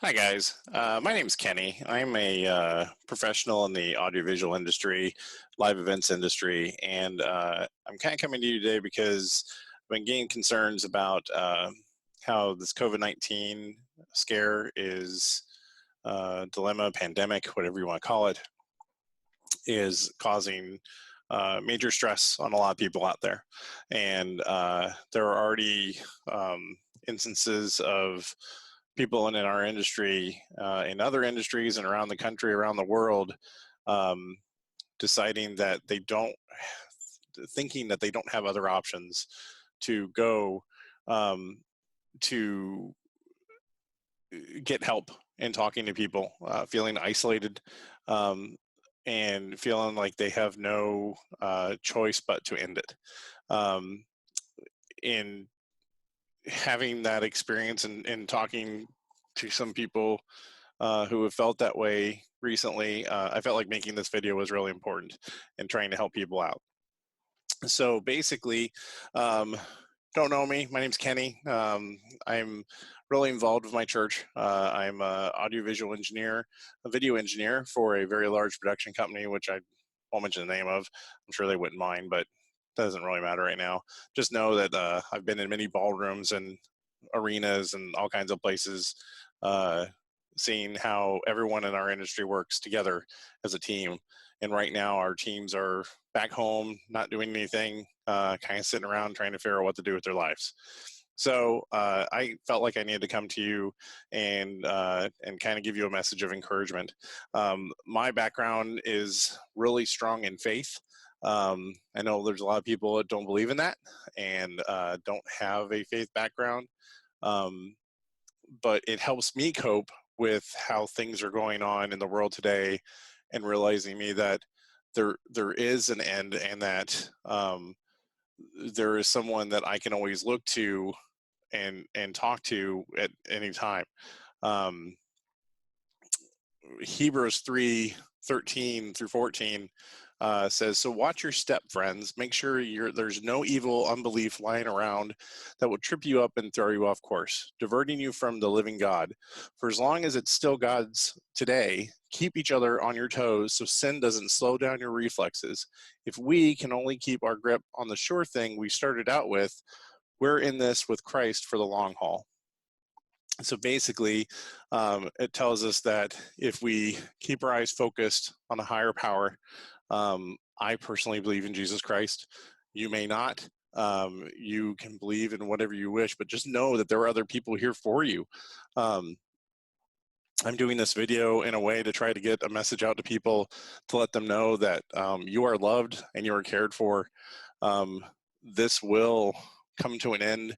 Hi guys, my name's Kenny. I'm a professional in the audiovisual industry, live events industry, and I'm kind of coming to you today because I've been getting concerns about how this COVID-19 scare is dilemma, pandemic, whatever you want to call it, is causing major stress on a lot of people out there. And there are already instances of people in our industry, in other industries, and around the country, around the world, um, deciding that they don't, thinking that they don't have other options to go um, to get help and talking to people, feeling isolated, um, and feeling like they have no choice but to end it. Um, in having that experience and talking to some people who have felt that way recently, I felt like making this video was really important and trying to help people out. So basically, um, don't know me. My name's Kenny. I'm really involved with my church. I'm an audiovisual engineer, a video engineer for a very large production company, which I won't mention the name of. I'm sure they wouldn't mind, but doesn't really matter right now. Just know that I've been in many ballrooms and arenas and all kinds of places, uh, seeing how everyone in our industry works together as a team. And right now, our teams are back home, not doing anything, kind of sitting around trying to figure out what to do with their lives. So I felt like I needed to come to you and kind of give you a message of encouragement. My background is really strong in faith. I know there's a lot of people that don't believe in that and don't have a faith background, um, but it helps me cope with how things are going on in the world today, and realizing me that there is an end, and that there is someone that I can always look to and talk to at any time. Um, Hebrews 3:13 through 14 says, "So watch your step, friends. Make sure there's no evil unbelief lying around that will trip you up and throw you off course, diverting you from the living God. For as long as it's still God's today, keep each other on your toes so sin doesn't slow down your reflexes. If we can only keep our grip on the sure thing we started out with, we're in this with Christ for the long haul." So basically, it tells us that if we keep our eyes focused on a higher power, I personally believe in Jesus Christ. You may not. You can believe in whatever you wish, but just know that there are other people here for you. Um, I'm doing this video in a way to try to get a message out to people to let them know that you are loved and you are cared for. Um, this will come to an end.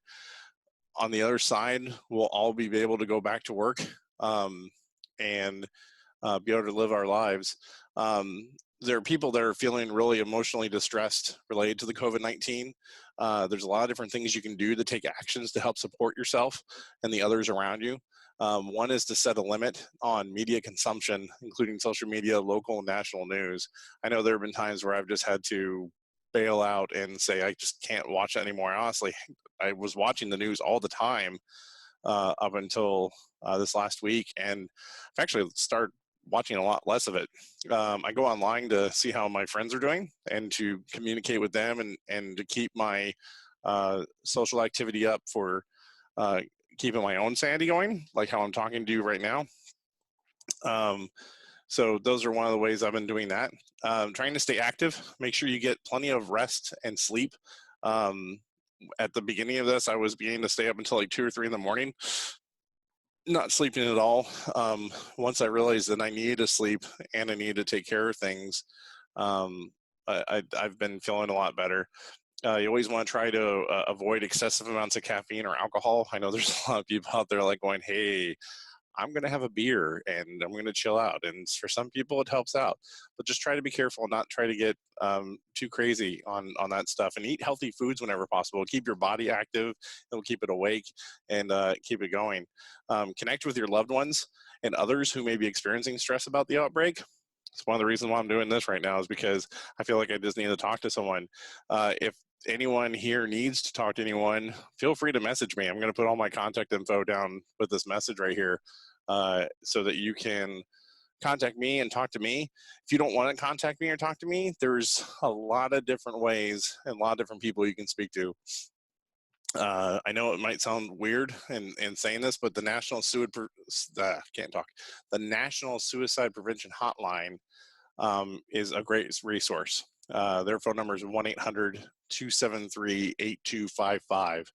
On the other side, we'll all be able to go back to work, and be able to live our lives. There are people that are feeling really emotionally distressed related to the COVID-19. There's a lot of different things you can do to take actions to help support yourself and the others around you. One is to set a limit on media consumption, including social media, local and national news. I know there have been times where I've just had to bail out and say I just can't watch it anymore. Honestly, I was watching the news all the time up until this last week, and I've actually started watching a lot less of it. I go online to see how my friends are doing and to communicate with them, and to keep my social activity up for uh, keeping my own sanity going, like how I'm talking to you right now. Um, so those are one of the ways I've been doing that. Trying to stay active, make sure you get plenty of rest and sleep. Um, at the beginning of this, I was beginning to stay up until like 2 or 3 in the morning, not sleeping at all. Once I realized that I needed to sleep and I needed to take care of things, um, I've been feeling a lot better. You always want to try to avoid excessive amounts of caffeine or alcohol. I know there's a lot of people out there like going, "Hey, I'm going to have a beer and I'm going to chill out." And for some people, it helps out. But just try to be careful and not try to get too crazy on that stuff. And eat healthy foods whenever possible. Keep your body active. It'll keep it awake and keep it going. Connect with your loved ones and others who may be experiencing stress about the outbreak. It's one of the reasons why I'm doing this right now, is because I feel like I just need to talk to someone. If anyone here needs to talk to anyone, feel free to message me. I'm going to put all my contact info down with this message right here. so that you can contact me and talk to me. If you don't want to contact me or talk to me, there's a lot of different ways and a lot of different people you can speak to. I know it might sound weird in saying this, but the can't talk. The National Suicide Prevention Hotline is a great resource. Their phone number is 1-800-273-8255.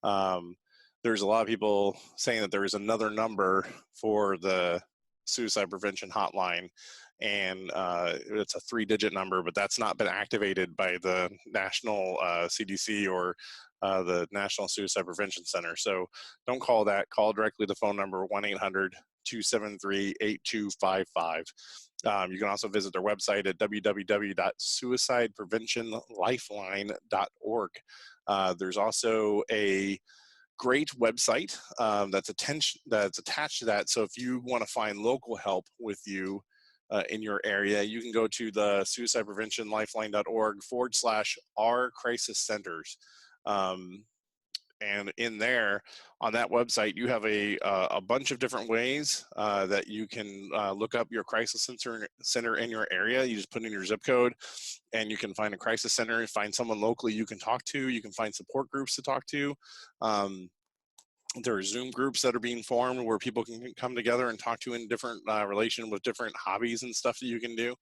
Um, there's a lot of people saying that there is another number for the suicide prevention hotline, and it's a 3-digit number, but that's not been activated by the national CDC or the National Suicide Prevention Center. So don't call that. Call directly the phone number 1-800-273-8255. You can also visit their website at www.suicidepreventionlifeline.org. There's also a great website that's attached to that. So if you want to find local help with you in your area, you can go to the suicidepreventionlifeline.org/our crisis centers. And in there, on that website, you have a bunch of different ways that you can look up your crisis center in your area. You just put in your zip code, and you can find a crisis center, find someone locally you can talk to. You can find support groups to talk to. There are Zoom groups that are being formed where people can come together and talk to in different relation with different hobbies and stuff that you can do.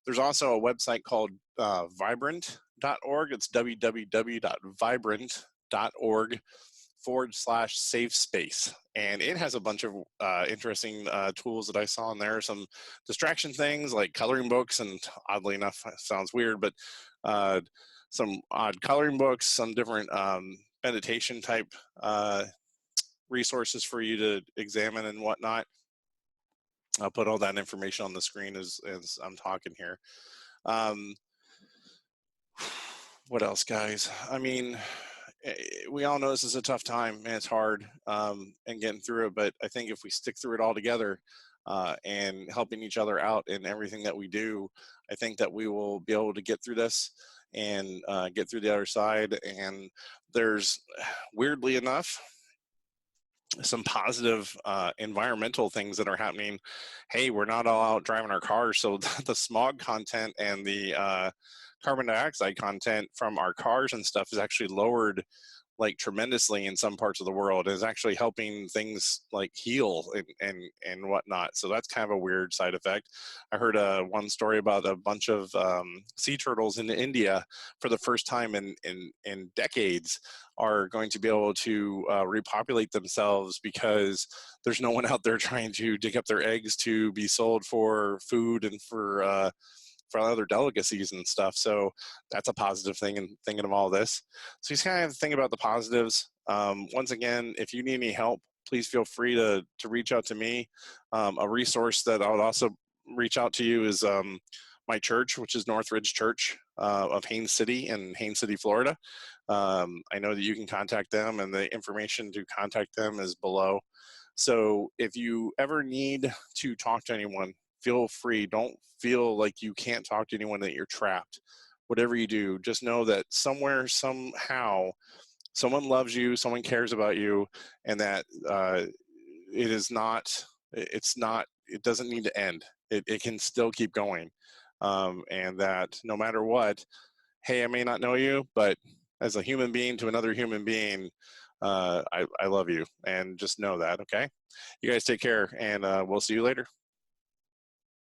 There's also a website called vibrant.org. It's www.vibrant.org/safe space. And it has a bunch of interesting tools that I saw in there. Some distraction things like coloring books, and oddly enough, it sounds weird, but some odd coloring books, some different meditation type resources for you to examine and whatnot. I'll put all that information on the screen as I'm talking here. What else, guys? I mean, we all know this is a tough time and it's hard and getting through it, but I think if we stick through it all together and helping each other out in everything that we do, I think that we will be able to get through this and get through the other side. And there's, weirdly enough, some positive environmental things that are happening. Hey, we're not all out driving our cars, so the smog content and the carbon dioxide content from our cars and stuff is actually lowered like tremendously in some parts of the world. Is actually helping things like heal and whatnot. So that's kind of a weird side effect. I heard one story about a bunch of sea turtles in India for the first time in decades are going to be able to repopulate themselves because there's no one out there trying to dig up their eggs to be sold for food and for other delicacies and stuff. So that's a positive thing in thinking of all this. So you kind of think about the positives. Once again, if you need any help, please feel free to reach out to me. A resource that I would also reach out to you is my church, which is Northridge Church of Haines City in Haines City, Florida. I know that you can contact them, and the information to contact them is below. So if you ever need to talk to anyone, feel free. Don't feel like you can't talk to anyone, that you're trapped. Whatever you do, just know that somewhere, somehow, someone loves you, someone cares about you, and that it doesn't need to end. It can still keep going. And that no matter what, hey, I may not know you, but as a human being to another human being, I love you, and just know that, okay? You guys take care, and we'll see you later.